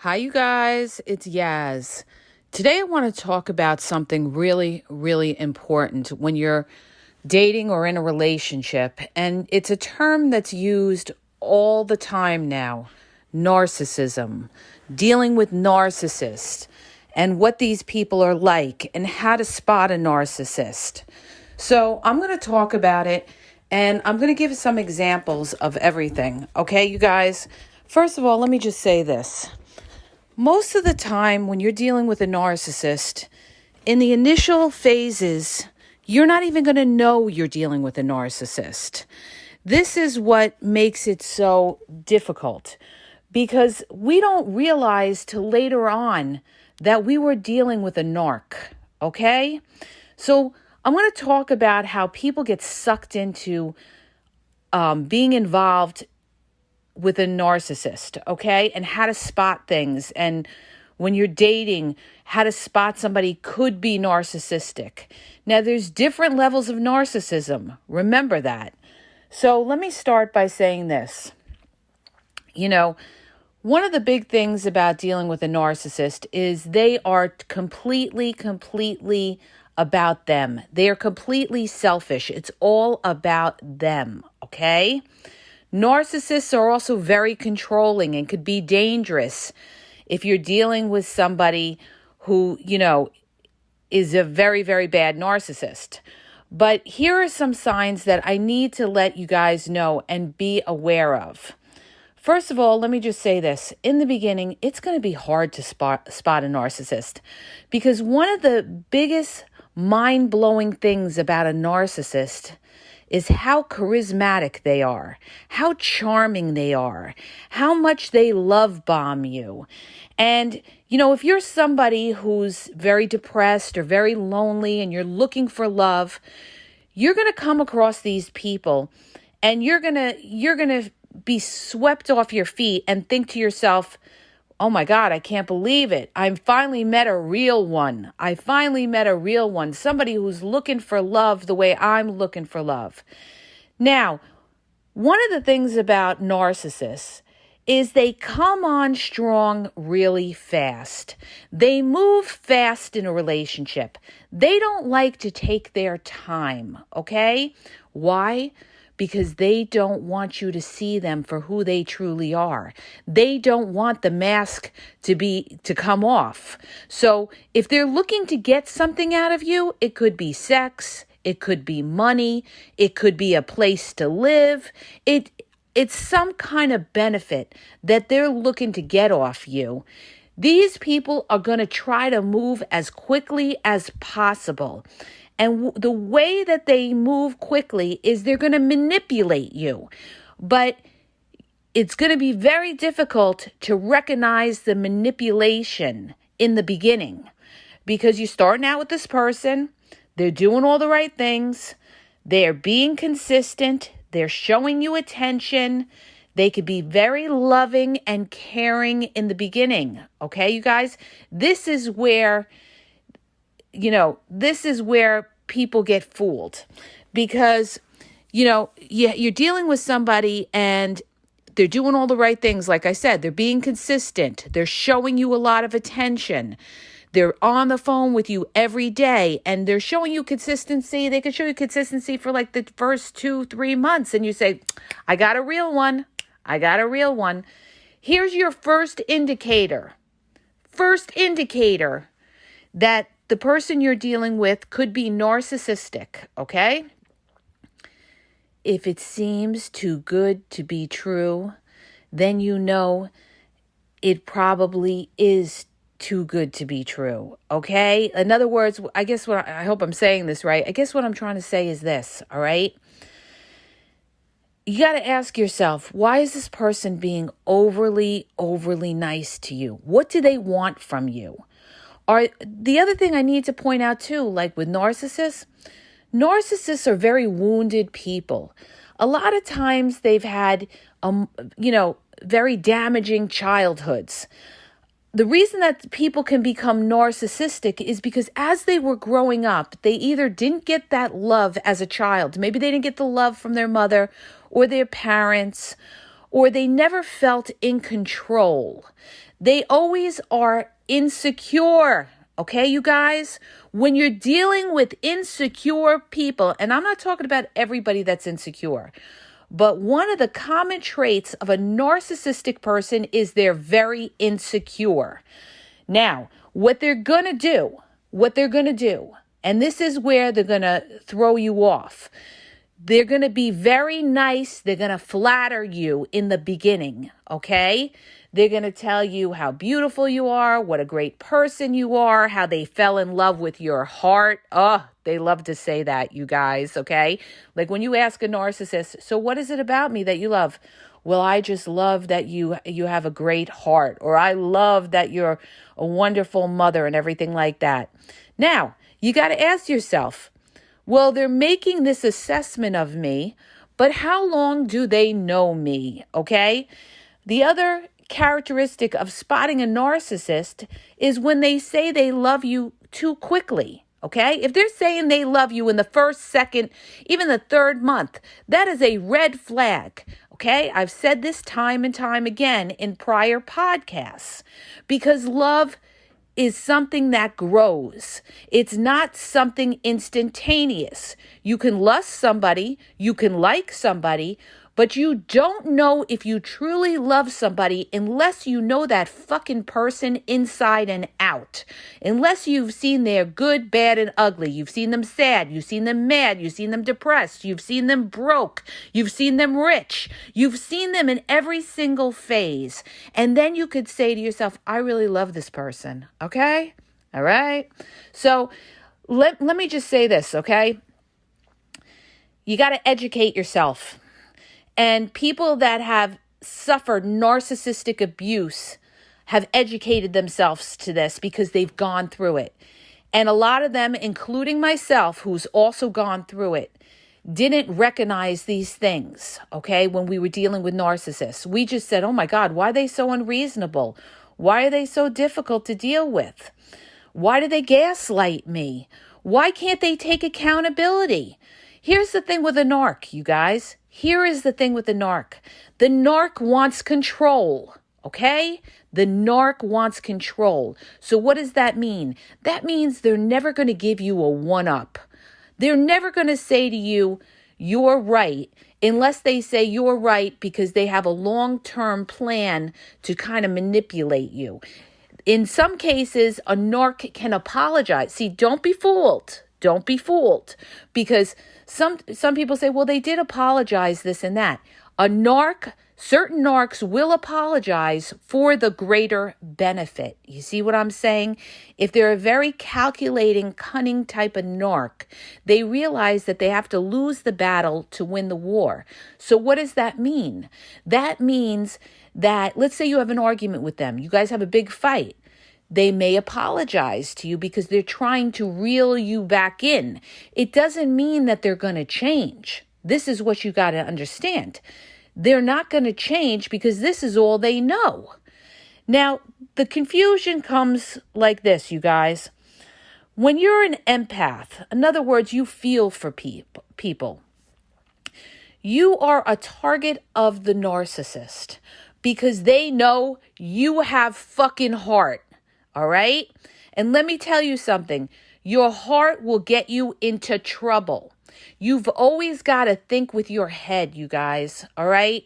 Hi, you guys. It's Yaz. Today, I want to talk about something really, really important when you're dating or in a relationship. And it's a term that's used all the time now: narcissism, dealing with narcissists, and what these people are like, and how to spot a narcissist. So, I'm going to talk about it, and I'm going to give some examples of everything. Okay, you guys? First of all, let me just say this. Most of the time, when you're dealing with a narcissist, in the initial phases, you're not even going to know you're dealing with a narcissist. This is what makes it so difficult, because we don't realize till later on that we were dealing with a narc, okay? So I'm going to talk about how people get sucked into being involved with a narcissist, okay? And how to spot things. And when you're dating, how to spot somebody could be narcissistic. Now, there's different levels of narcissism. Remember that. So let me start by saying this. One of the big things about dealing with a narcissist is they are completely about them. They are completely selfish. It's all about them, okay? Narcissists are also very controlling and could be dangerous if you're dealing with somebody who, is a very, very bad narcissist. But here are some signs that I need to let you guys know and be aware of. First of all, let me just say this. In the beginning, it's going to be hard to spot a narcissist, because one of the biggest mind-blowing things about a narcissist is how charismatic they are, how charming they are, how much they love bomb you. And, if you're somebody who's very depressed or very lonely and you're looking for love, you're going to come across these people and you're going to be swept off your feet and think to yourself, oh my God, I can't believe it. I finally met a real one. Somebody who's looking for love the way I'm looking for love. Now, one of the things about narcissists is they come on strong really fast. They move fast in a relationship. They don't like to take their time, okay? Why? Because they don't want you to see them for who they truly are. They don't want the mask to come off. So if they're looking to get something out of you, it could be sex, it could be money, it could be a place to live. It's some kind of benefit that they're looking to get off you. These people are going to try to move as quickly as possible. And the way that they move quickly is they're going to manipulate you. But it's going to be very difficult to recognize the manipulation in the beginning, because you're starting out with this person. They're doing all the right things. They're being consistent. They're showing you attention. They could be very loving and caring in the beginning. Okay, you guys? This is where people get fooled, because, you're dealing with somebody and they're doing all the right things. Like I said, they're being consistent. They're showing you a lot of attention. They're on the phone with you every day and they're showing you consistency. They can show you consistency for like the first 2-3 months. And you say, I got a real one. Here's your first indicator that the person you're dealing with could be narcissistic, okay? If it seems too good to be true, then you know it probably is too good to be true, okay? In other words, I hope I'm saying this right. I guess what I'm trying to say is this, all right? You got to ask yourself, why is this person being overly nice to you? What do they want from you? The other thing I need to point out too, like with narcissists are very wounded people. A lot of times they've had, very damaging childhoods. The reason that people can become narcissistic is because as they were growing up, they either didn't get that love as a child. Maybe they didn't get the love from their mother or their parents, or they never felt in control. They always are insecure. Okay, you guys? When you're dealing with insecure people, and I'm not talking about everybody that's insecure, but one of the common traits of a narcissistic person is they're very insecure. Now, what they're going to do, and this is where they're going to throw you off. They're going to be very nice. They're going to flatter you in the beginning, okay? They're going to tell you how beautiful you are, what a great person you are, how they fell in love with your heart. Oh, they love to say that, you guys, okay? Like when you ask a narcissist, so what is it about me that you love? Well, I just love that you have a great heart, or I love that you're a wonderful mother and everything like that. Now, you got to ask yourself, well, they're making this assessment of me, but how long do they know me, okay? The other characteristic of spotting a narcissist is when they say they love you too quickly, okay? If they're saying they love you in the first, second, even the third month, that is a red flag, okay? I've said this time and time again in prior podcasts, because love is something that grows. It's not something instantaneous. You can lust somebody, you can like somebody, but you don't know if you truly love somebody unless you know that fucking person inside and out. Unless you've seen their good, bad, and ugly. You've seen them sad. You've seen them mad. You've seen them depressed. You've seen them broke. You've seen them rich. You've seen them in every single phase. And then you could say to yourself, I really love this person. Okay? All right? So let me just say this, okay? You got to educate yourself. And people that have suffered narcissistic abuse have educated themselves to this because they've gone through it. And a lot of them, including myself, who's also gone through it, didn't recognize these things, okay, when we were dealing with narcissists. We just said, oh my God, why are they so unreasonable? Why are they so difficult to deal with? Why do they gaslight me? Why can't they take accountability? Here's the thing with a narc, you guys. Here is the thing with the narc. The narc wants control, okay? The narc wants control. So what does that mean? That means they're never going to give you a one-up. They're never going to say to you, you're right, unless they say you're right because they have a long-term plan to kind of manipulate you. In some cases, a narc can apologize. See, don't be fooled. Don't be fooled, because some people say, well, they did apologize, this and that. Certain narcs will apologize for the greater benefit. You see what I'm saying? If they're a very calculating, cunning type of narc, they realize that they have to lose the battle to win the war. So what does that mean? That means that, let's say you have an argument with them. You guys have a big fight. They may apologize to you because they're trying to reel you back in. It doesn't mean that they're going to change. This is what you got to understand. They're not going to change because this is all they know. Now, the confusion comes like this, you guys. When you're an empath, in other words, you feel for people, you are a target of the narcissist because they know you have fucking heart. All right? And let me tell you something. Your heart will get you into trouble. You've always got to think with your head, you guys. All right?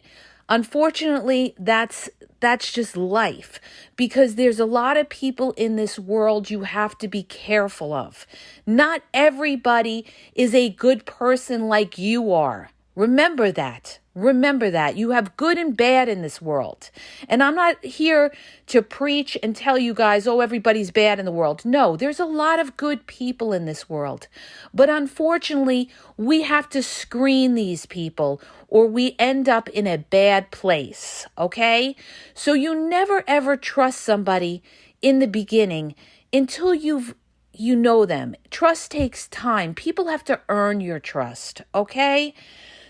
Unfortunately, that's just life, because there's a lot of people in this world you have to be careful of. Not everybody is a good person like you are. Remember that. Remember that. You have good and bad in this world. And I'm not here to preach and tell you guys, oh, everybody's bad in the world. No, there's a lot of good people in this world. But unfortunately, we have to screen these people or we end up in a bad place, okay? So you never ever trust somebody in the beginning until you know them. Trust takes time. People have to earn your trust, okay?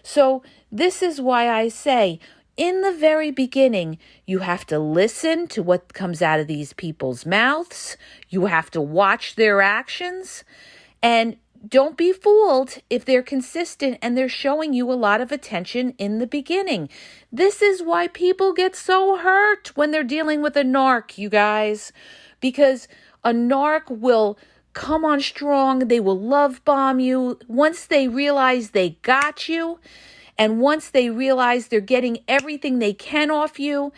So this is why I say, in the very beginning, you have to listen to what comes out of these people's mouths. You have to watch their actions. And don't be fooled if they're consistent and they're showing you a lot of attention in the beginning. This is why people get so hurt when they're dealing with a narc, you guys, because a narc will come on strong. They will love bomb you once they realize they got you. And once they realize they're getting everything they can off you,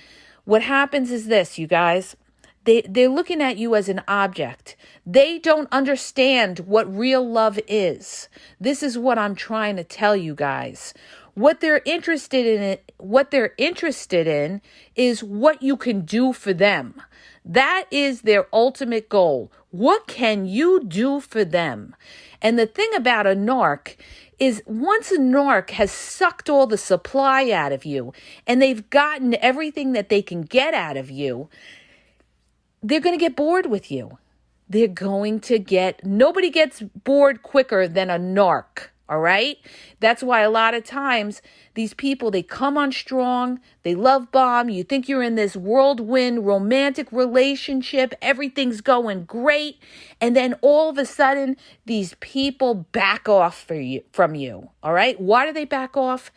what happens is this, you guys. They're looking at you as an object. They don't understand what real love is. This is what I'm trying to tell you guys. What they're interested in is what you can do for them. That is their ultimate goal. What can you do for them? And the thing about a narc is once a narc has sucked all the supply out of you and they've gotten everything that they can get out of you, they're going to get bored with you. Nobody gets bored quicker than a narc, all right? That's why a lot of times these people, they come on strong, they love bomb, you think you're in this whirlwind romantic relationship, everything's going great, and then all of a sudden these people back off from you, all right? Why do they back off?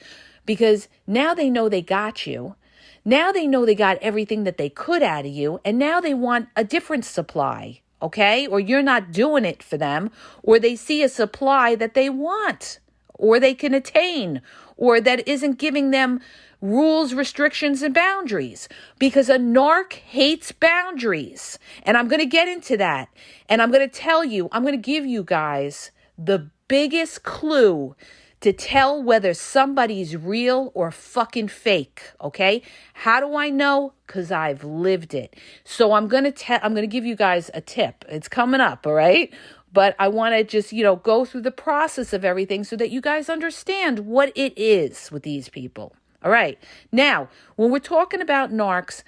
Because now they know they got you. Now they know they got everything that they could out of you, and now they want a different supply, okay? Or you're not doing it for them, or they see a supply that they want, or they can attain, or that isn't giving them rules, restrictions, and boundaries. Because a narc hates boundaries. And I'm going to get into that. And I'm going to give you guys the biggest clue to tell whether somebody's real or fucking fake, okay? How do I know? Because I've lived it. So I'm going to give you guys a tip. It's coming up, all right? But I want to just, go through the process of everything so that you guys understand what it is with these people. All right. Now, when we're talking about narcs,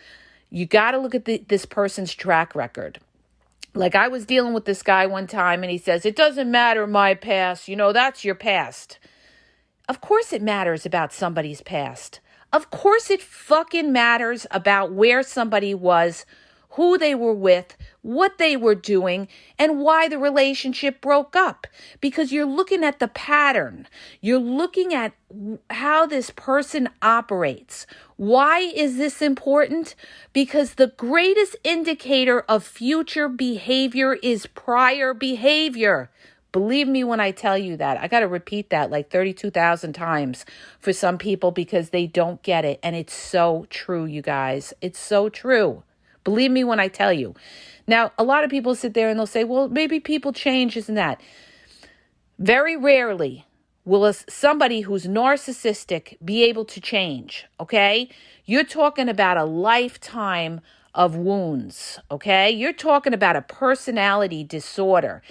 you got to look at this person's track record. Like I was dealing with this guy one time and he says, it doesn't matter my past. That's your past. Of course it matters about somebody's past. Of course it fucking matters about where somebody was, who they were with, what they were doing, and why the relationship broke up. Because you're looking at the pattern. You're looking at how this person operates. Why is this important? Because the greatest indicator of future behavior is prior behavior. Believe me when I tell you that. I got to repeat that like 32,000 times for some people because they don't get it. And it's so true, you guys. It's so true. Believe me when I tell you. Now, a lot of people sit there and they'll say, well, maybe people change, isn't that? Very rarely will somebody who's narcissistic be able to change, okay? You're talking about a lifetime of wounds, okay? You're talking about a personality disorder.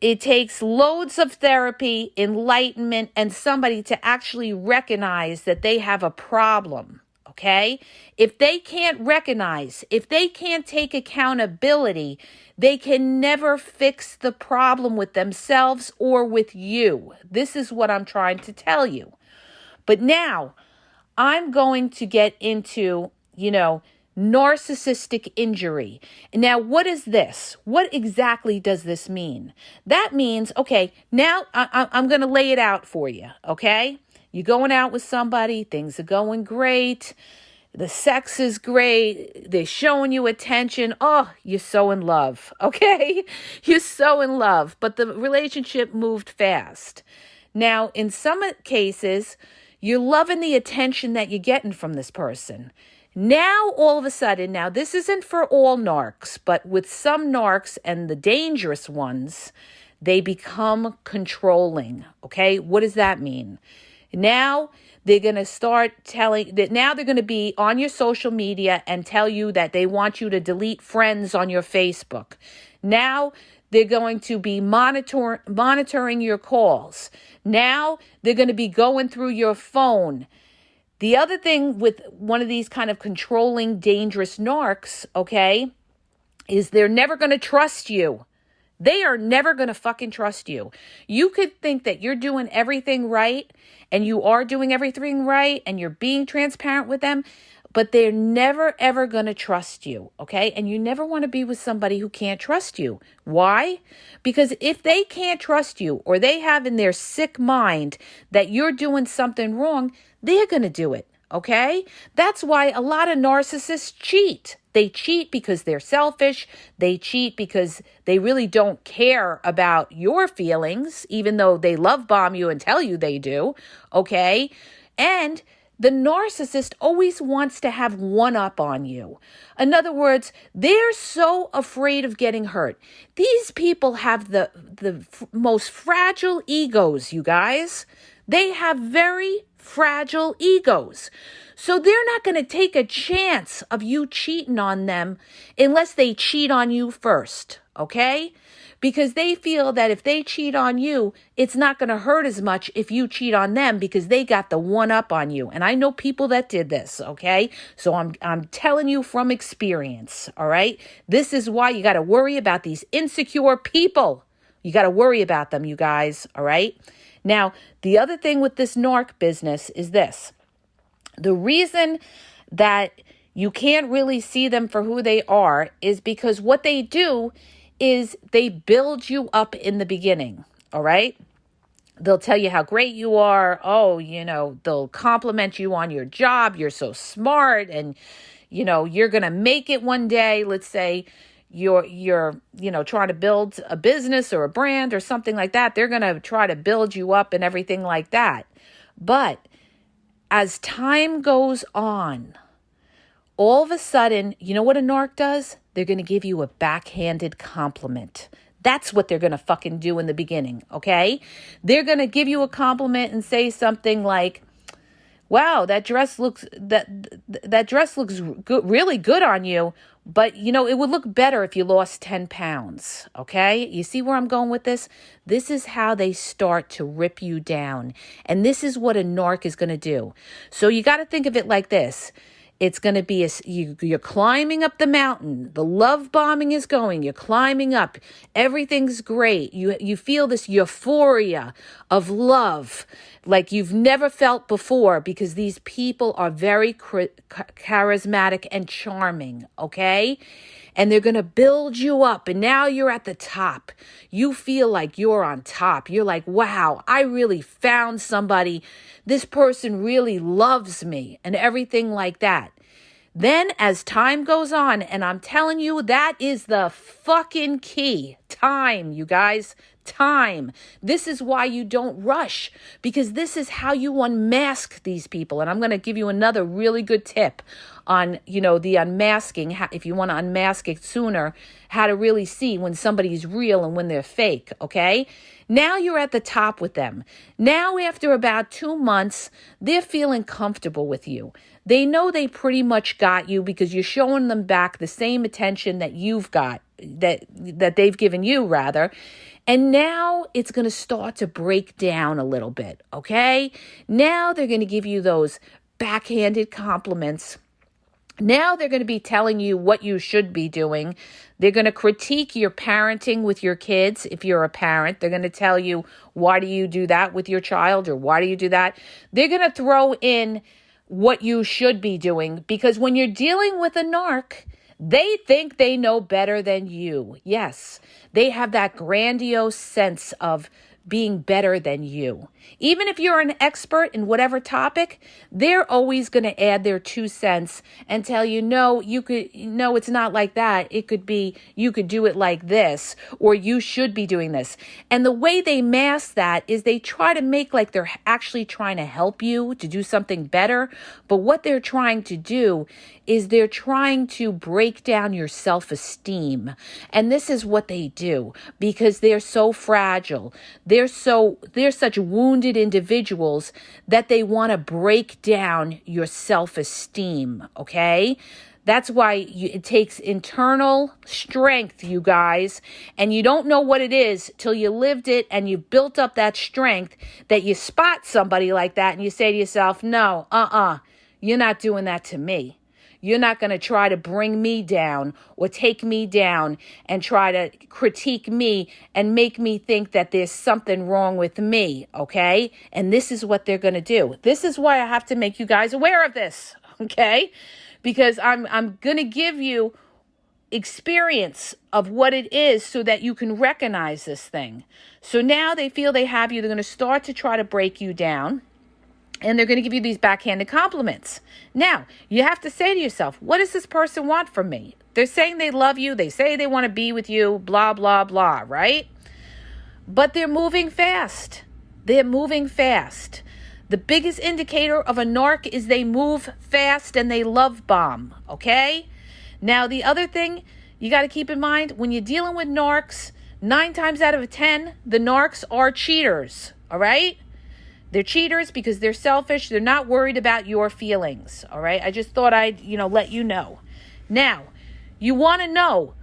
It takes loads of therapy, enlightenment, and somebody to actually recognize that they have a problem, okay? If they can't recognize, if they can't take accountability, they can never fix the problem with themselves or with you. This is what I'm trying to tell you. But now, I'm going to get into, narcissistic injury. Now, what is this? What exactly does this mean? That means, okay, now I'm going to lay it out for you, okay? You're going out with somebody, things are going great, the sex is great, they're showing you attention. Oh, you're so in love, okay? You're so in love, but the relationship moved fast. Now, in some cases, you're loving the attention that you're getting from this person. Now, all of a sudden, now this isn't for all narcs, but with some narcs and the dangerous ones, they become controlling, okay? What does that mean? Now, they're going to start telling that now they're going to be on your social media and tell you that they want you to delete friends on your Facebook. Now, they're going to be monitoring your calls. Now, they're going to be going through your phone. The other thing with one of these kind of controlling, dangerous narcs, okay, is they're never going to trust you. They are never going to fucking trust you. You could think that you're doing everything right, and you are doing everything right, and you're being transparent with them, but they're never, ever going to trust you, okay? And you never want to be with somebody who can't trust you. Why? Because if they can't trust you, or they have in their sick mind that you're doing something wrong, they're going to do it, okay? That's why a lot of narcissists cheat. They cheat because they're selfish. They cheat because they really don't care about your feelings, even though they love bomb you and tell you they do, okay? And the narcissist always wants to have one up on you. In other words, they're so afraid of getting hurt. These people have the most fragile egos, you guys. They have very fragile egos. So they're not going to take a chance of you cheating on them unless they cheat on you first, okay? Because they feel that if they cheat on you, it's not going to hurt as much if you cheat on them because they got the one up on you. And I know people that did this, okay? So I'm telling you from experience, all right? This is why you got to worry about these insecure people. You got to worry about them, you guys, all right? Now, the other thing with this narc business is this. The reason that you can't really see them for who they are is because what they do is they build you up in the beginning, all right? They'll tell you how great you are. Oh, they'll compliment you on your job. You're so smart and, you're going to make it one day. Let's say you're trying to build a business or a brand or something like that. They're going to try to build you up and everything like that. But as time goes on, all of a sudden, you know what a narc does? They're going to give you a backhanded compliment. That's what they're going to fucking do in the beginning, okay? They're going to give you a compliment and say something like, wow, that dress looks good, really good on you, but it would look better if you lost 10 pounds, okay? You see where I'm going with this? This is how they start to rip you down, and this is what a narc is going to do. So you got to think of it like this. It's going to be, you're climbing up the mountain. The love bombing is going. You're climbing up. Everything's great. You feel this euphoria of love like you've never felt before because these people are very charismatic and charming, okay? And they're going to build you up. And now you're at the top. You feel like you're on top. You're like, wow, I really found somebody. This person really loves me and everything like that. Then as time goes on, and I'm telling you, that is the fucking key. Time, you guys. Time. This is why you don't rush, because this is how you unmask these people. And I'm going to give you another really good tip on, the unmasking, if you want to unmask it sooner, how to really see when somebody's real and when they're fake, okay? Now you're at the top with them. Now after about 2 months, they're feeling comfortable with you. They know they pretty much got you because you're showing them back the same attention that you've got, that they've given you rather. And now it's going to start to break down a little bit, okay? Now they're going to give you those backhanded compliments. Now they're going to be telling you what you should be doing. They're going to critique your parenting with your kids. If you're a parent, they're going to tell you, why do you do that with your child? Or why do you do that? They're going to throw in what you should be doing, because when you're dealing with a narc, they think they know better than you. Yes, they have that grandiose sense of being better than you. Even if you're an expert in whatever topic, they're always going to add their 2 cents and tell you, no, it's not like that. It could be, you could do it like this, or you should be doing this. And the way they mask that is they try to make like they're actually trying to help you to do something better. But what they're trying to do is they're trying to break down your self-esteem. And this is what they do because they're so fragile. They're such wounded individuals that they want to break down your self-esteem, okay? That's why it takes internal strength, you guys, and you don't know what it is till you lived it and you built up that strength that you spot somebody like that and you say to yourself, no, you're not doing that to me. You're not going to try to bring me down or take me down and try to critique me and make me think that there's something wrong with me, okay? And this is what they're going to do. This is why I have to make you guys aware of this, okay? because I'm going to give you experience of what it is so that you can recognize this thing. So now they feel they have you. They're going to start to try to break you down. And they're going to give you these backhanded compliments. Now, you have to say to yourself, what does this person want from me? They're saying they love you. They say they want to be with you, blah, blah, blah, right? But they're moving fast. They're moving fast. The biggest indicator of a narc is they move fast and they love bomb, okay? Now, the other thing you got to keep in mind, when you're dealing with narcs, 9 times out of 10, the narcs are cheaters, all right? They're cheaters because they're selfish. They're not worried about your feelings, all right? I just thought I'd, let you know. Now, you want to know,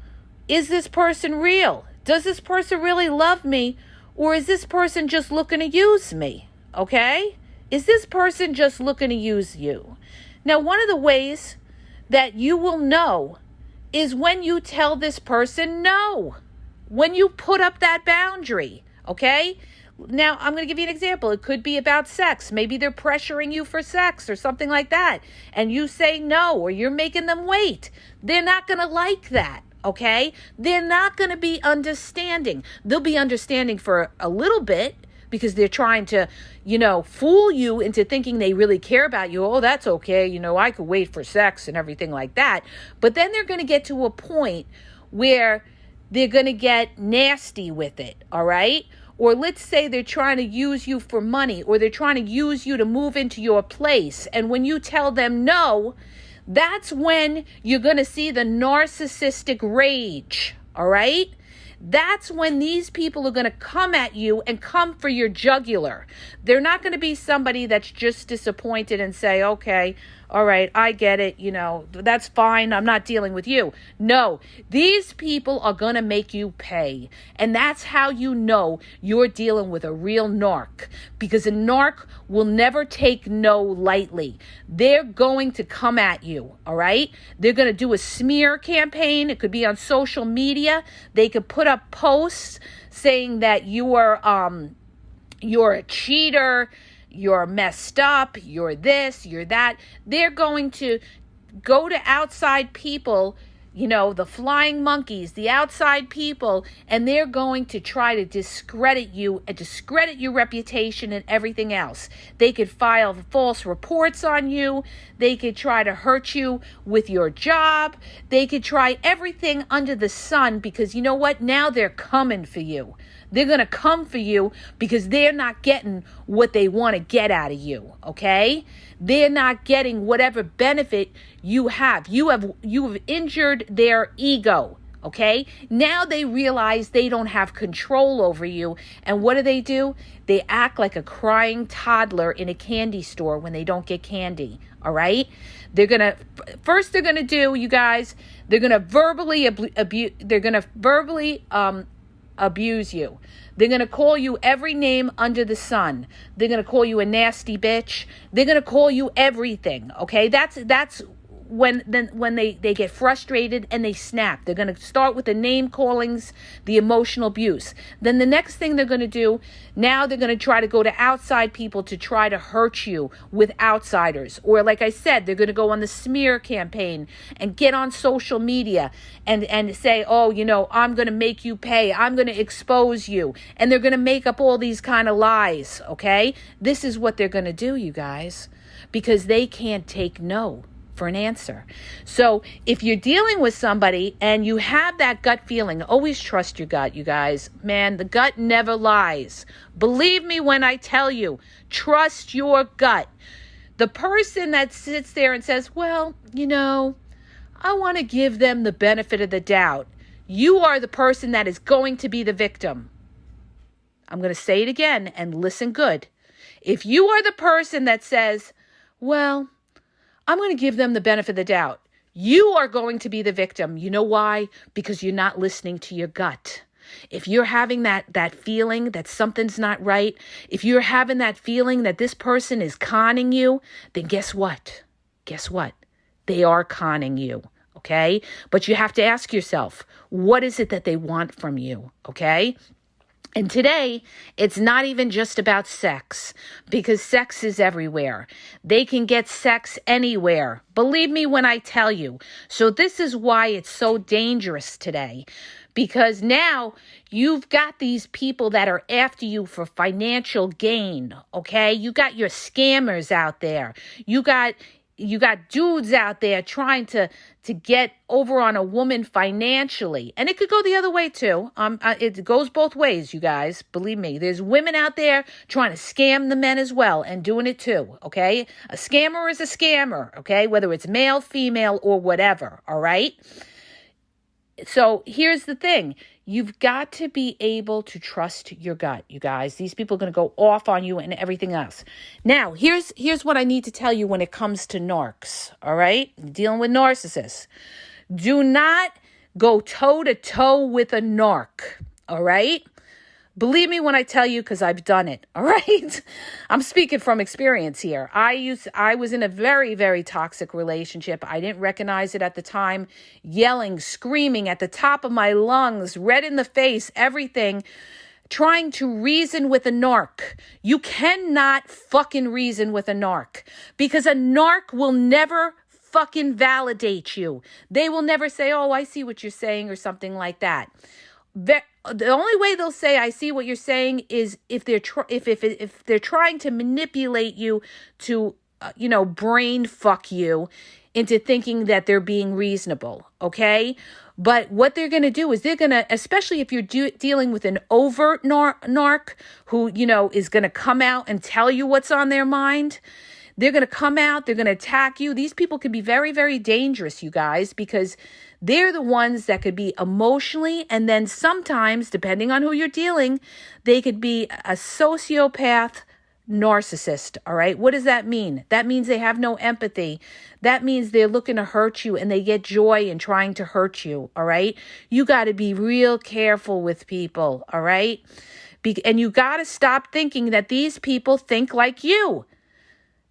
is this person real? Does this person really love me? Or is this person just looking to use me, okay? Is this person just looking to use you? Now, one of the ways that you will know is when you tell this person no. When you put up that boundary, okay? Now, I'm going to give you an example. It could be about sex. Maybe they're pressuring you for sex or something like that. And you say no, or you're making them wait. They're not going to like that, okay? They're not going to be understanding. They'll be understanding for a little bit because they're trying to, fool you into thinking they really care about you. Oh, that's okay. I could wait for sex and everything like that. But then they're going to get to a point where they're going to get nasty with it, all right? Or let's say they're trying to use you for money, or they're trying to use you to move into your place. And when you tell them no, that's when you're going to see the narcissistic rage, all right? That's when these people are going to come at you and come for your jugular. They're not going to be somebody that's just disappointed and say, okay, all right, I get it, that's fine, I'm not dealing with you. No, these people are going to make you pay. And that's how you know you're dealing with a real narc. Because a narc will never take no lightly. They're going to come at you, all right? They're going to do a smear campaign. It could be on social media. They could put up posts saying that you're a cheater, you're messed up, you're this, you're that. They're going to go to outside people, the flying monkeys, the outside people, and they're going to try to discredit you and discredit your reputation and everything else. They could file false reports on you. They could try to hurt you with your job. They could try everything under the sun because you know what? Now they're coming for you. They're going to come for you because they're not getting what they want to get out of you, okay? They're not getting whatever benefit you have. You have injured their ego, okay? Now they realize they don't have control over you. And what do? They act like a crying toddler in a candy store when they don't get candy, all right? They're going to you guys, they're going to verbally abuse you. They're going to call you every name under the sun. They're going to call you a nasty bitch. They're going to call you everything, okay? That's when they get frustrated and they snap. They're going to start with the name callings, the emotional abuse. Then the next thing they're going to do, now they're going to try to go to outside people to try to hurt you with outsiders. Or like I said, they're going to go on the smear campaign and get on social media and say, oh, I'm going to make you pay. I'm going to expose you. And they're going to make up all these kind of lies, okay? This is what they're going to do, you guys, because they can't take no for an answer. So if you're dealing with somebody and you have that gut feeling, always trust your gut, you guys. Man, the gut never lies. Believe me when I tell you, trust your gut. The person that sits there and says, well, I want to give them the benefit of the doubt. You are the person that is going to be the victim. I'm going to say it again and listen good. If you are the person that says, well, I'm going to give them the benefit of the doubt, you are going to be the victim. You know why? Because you're not listening to your gut. If you're having that feeling that something's not right, if you're having that feeling that this person is conning you, then guess what? Guess what? They are conning you, okay? But you have to ask yourself, what is it that they want from you, okay? And today, it's not even just about sex, because sex is everywhere. They can get sex anywhere. Believe me when I tell you. So this is why it's so dangerous today, because now you've got these people that are after you for financial gain, okay? You got your scammers out there. You got dudes out there trying to get over on a woman financially. And it could go the other way too. It goes both ways, you guys. Believe me. There's women out there trying to scam the men as well and doing it too, okay? A scammer is a scammer, okay? Whether it's male, female, or whatever, all right? So here's the thing. You've got to be able to trust your gut, you guys. These people are going to go off on you and everything else. Now, here's what I need to tell you when it comes to narcs, all right? Dealing with narcissists. Do not go toe-to-toe with a narc, all right? Believe me when I tell you, because I've done it, all right? I'm speaking from experience here. I was in a very, very toxic relationship. I didn't recognize it at the time. Yelling, screaming at the top of my lungs, red in the face, everything, trying to reason with a narc. You cannot fucking reason with a narc, because a narc will never fucking validate you. They will never say, oh, I see what you're saying, or something like that. The only way they'll say I see what you're saying is if they're if they're trying to manipulate you to brain fuck you into thinking that they're being reasonable, okay? But what they're going to do is they're going to, especially if you're dealing with an overt narc who is going to come out and tell you what's on their mind. They're going to come out, they're going to attack you. These people can be very, very dangerous, you guys, because they're the ones that could be emotionally, and then sometimes, depending on who you're dealing, they could be a sociopath narcissist, all right? What does that mean? That means they have no empathy. That means they're looking to hurt you, and they get joy in trying to hurt you, all right? You got to be real careful with people, all right? And you got to stop thinking that these people think like you.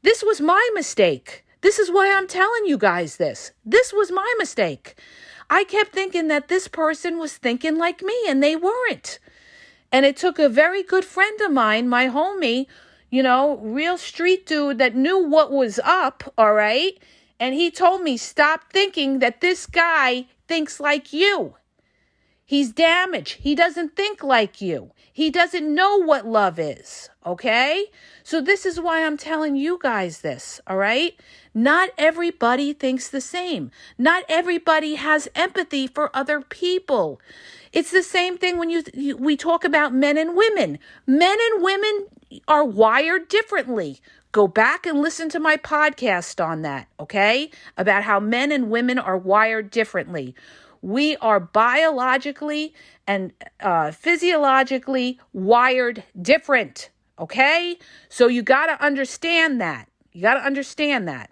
This was my mistake. This is why I'm telling you guys this. This was my mistake. I kept thinking that this person was thinking like me, and they weren't. And it took a very good friend of mine, my homie, real street dude that knew what was up, all right? And he told me, stop thinking that this guy thinks like you. He's damaged. He doesn't think like you. He doesn't know what love is, okay? So this is why I'm telling you guys this, all right? Not everybody thinks the same. Not everybody has empathy for other people. It's the same thing when we talk about men and women. Men and women are wired differently. Go back and listen to my podcast on that, okay? About how men and women are wired differently. We are biologically and physiologically wired different, okay? So you got to understand that. You got to understand that.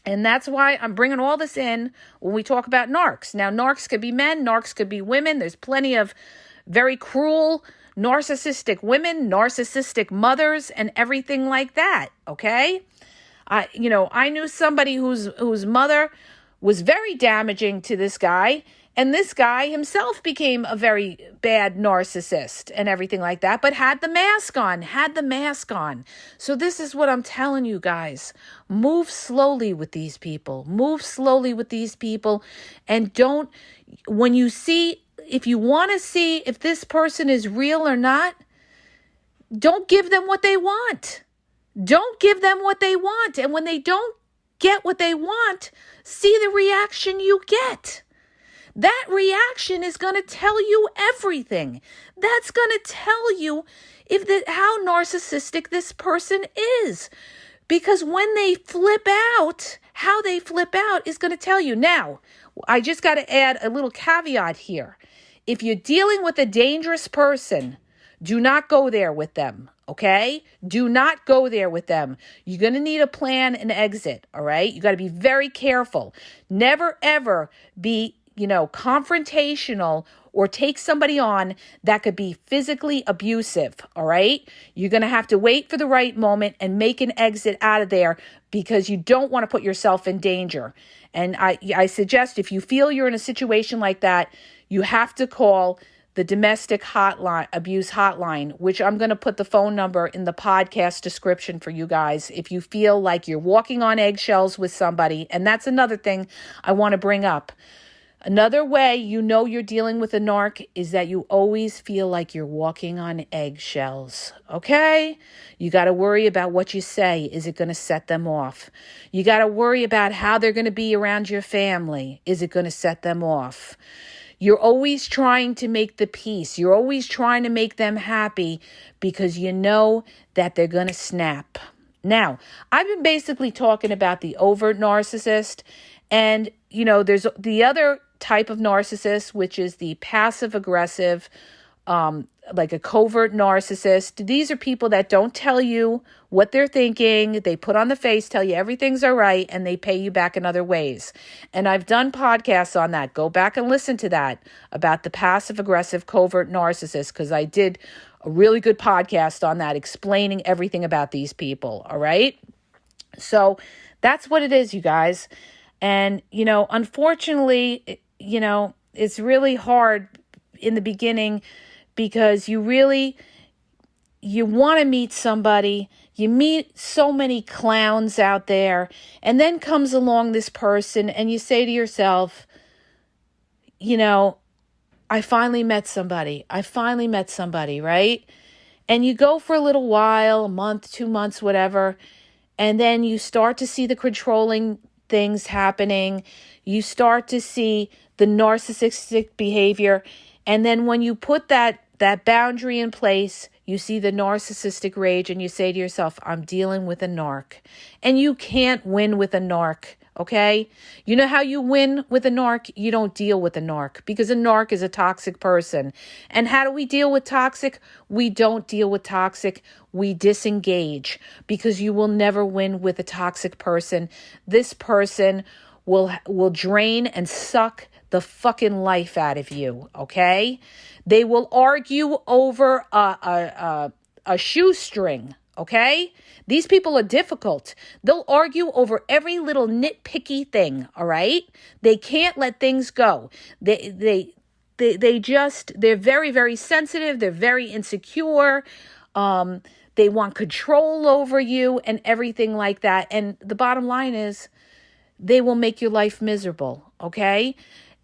And that's why I'm bringing all this in when we talk about narcs. Now, narcs could be men, narcs could be women. There's plenty of very cruel narcissistic women, narcissistic mothers, and everything like that, okay? I knew somebody whose mother was very damaging to this guy, and this guy himself became a very bad narcissist and everything like that, but had the mask on. So this is what I'm telling you guys. Move slowly with these people. And don't, if you want to see if this person is real or not, don't give them what they want. And when they don't get what they want, see the reaction you get. That reaction is going to tell you everything. That's going to tell you how narcissistic this person is. Because when they flip out, how they flip out is going to tell you. Now, I just got to add a little caveat here. If you're dealing with a dangerous person, do not go there with them, okay? Do not go there with them. You're going to need a plan and exit, all right? You got to be very careful. Never, ever be confrontational or take somebody on that could be physically abusive, all right? You're going to have to wait for the right moment and make an exit out of there because you don't want to put yourself in danger. And I suggest if you feel you're in a situation like that, you have to call the domestic abuse hotline, which I'm going to put the phone number in the podcast description for you guys if you feel like you're walking on eggshells with somebody. And that's another thing I want to bring up. Another way you know you're dealing with a narc is that you always feel like you're walking on eggshells, okay? You got to worry about what you say. Is it going to set them off? You got to worry about how they're going to be around your family. Is it going to set them off? You're always trying to make the peace. You're always trying to make them happy because you know that they're going to snap. Now, I've been basically talking about the overt narcissist, and, you know, there's the other type of narcissist, which is the passive-aggressive, like a covert narcissist. These are people that don't tell you what they're thinking. They put on the face, tell you everything's all right, and they pay you back in other ways. And I've done podcasts on that. Go back and listen to that about the passive-aggressive covert narcissist, because I did a really good podcast on that explaining everything about these people, all right? So that's what it is, you guys. And, you know, unfortunately, you know, it's really hard in the beginning because you want to meet somebody. You meet so many clowns out there, and then comes along this person and you say to yourself, you know, I finally met somebody, right? And you go for a little while, a month, 2 months, whatever, and then you start to see the controlling things happening. You start to see the narcissistic behavior. And then when you put that boundary in place, you see the narcissistic rage and you say to yourself, I'm dealing with a narc. And you can't win with a narc, okay? You know how you win with a narc? You don't deal with a narc, because a narc is a toxic person. And how do we deal with toxic? We don't deal with toxic. We disengage, because you will never win with a toxic person. This person will drain and suck the fucking life out of you, okay? They will argue over a shoestring, okay? These people are difficult. They'll argue over every little nitpicky thing, all right? They can't let things go. They're very, very sensitive. They're very insecure. They want control over you and everything like that. And the bottom line is, they will make your life miserable, okay?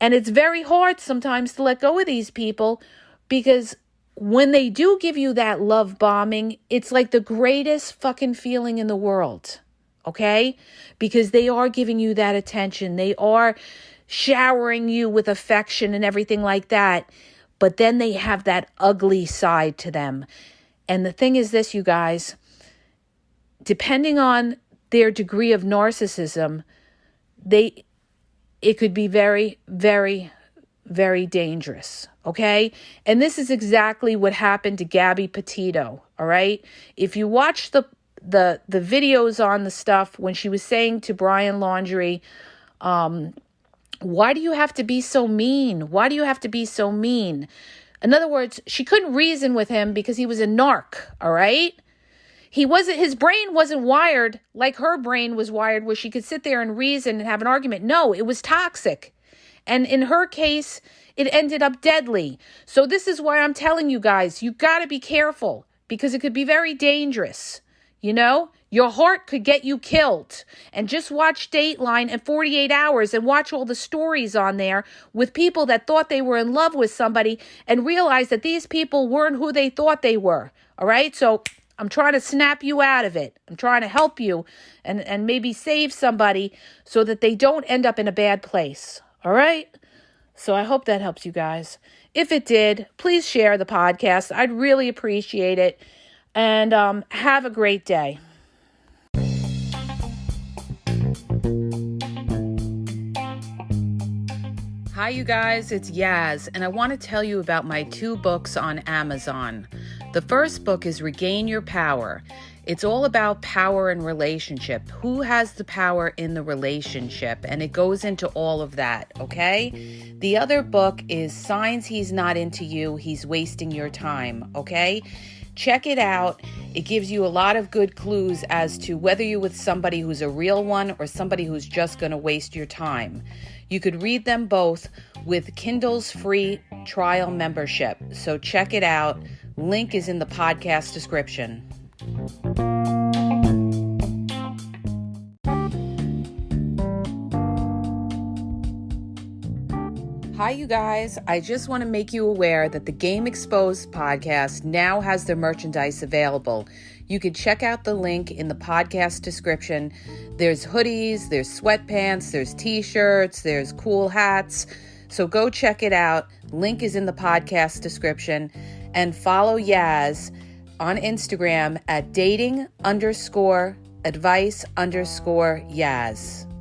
And it's very hard sometimes to let go of these people, because when they do give you that love bombing, it's like the greatest fucking feeling in the world, okay? Because they are giving you that attention. They are showering you with affection and everything like that. But then they have that ugly side to them. And the thing is this, you guys, depending on their degree of narcissism, it could be very, very, very dangerous, okay? And this is exactly what happened to Gabby Petito, all right? If you watch the videos on the stuff when she was saying to Brian Laundrie, why do you have to be so mean? Why do you have to be so mean? In other words, she couldn't reason with him because he was a narc, all right? His brain wasn't wired like her brain was wired, where she could sit there and reason and have an argument. No, it was toxic. And in her case, it ended up deadly. So this is why I'm telling you guys, you got to be careful, because it could be very dangerous. You know, your heart could get you killed. And just watch Dateline and 48 Hours and watch all the stories on there with people that thought they were in love with somebody and realized that these people weren't who they thought they were. All right. So I'm trying to snap you out of it. I'm trying to help you and maybe save somebody so that they don't end up in a bad place. All right? So I hope that helps you guys. If it did, please share the podcast. I'd really appreciate it. And have a great day. Hi, you guys. It's Yaz, and I want to tell you about my 2 books on Amazon. The first book is Regain Your Power. It's all about power and relationship. Who has the power in the relationship? And it goes into all of that, okay? The other book is Signs He's Not Into You, He's Wasting Your Time, okay? Check it out. It gives you a lot of good clues as to whether you're with somebody who's a real one or somebody who's just going to waste your time. You could read them both with Kindle's free trial membership. So check it out. Link is in the podcast description. Hi, you guys. I just want to make you aware that the Game Exposed podcast now has their merchandise available. You can check out the link in the podcast description. There's hoodies, there's sweatpants, there's t-shirts, there's cool hats. So go check it out. Link is in the podcast description. And follow Yaz on Instagram at dating_advice_Yaz.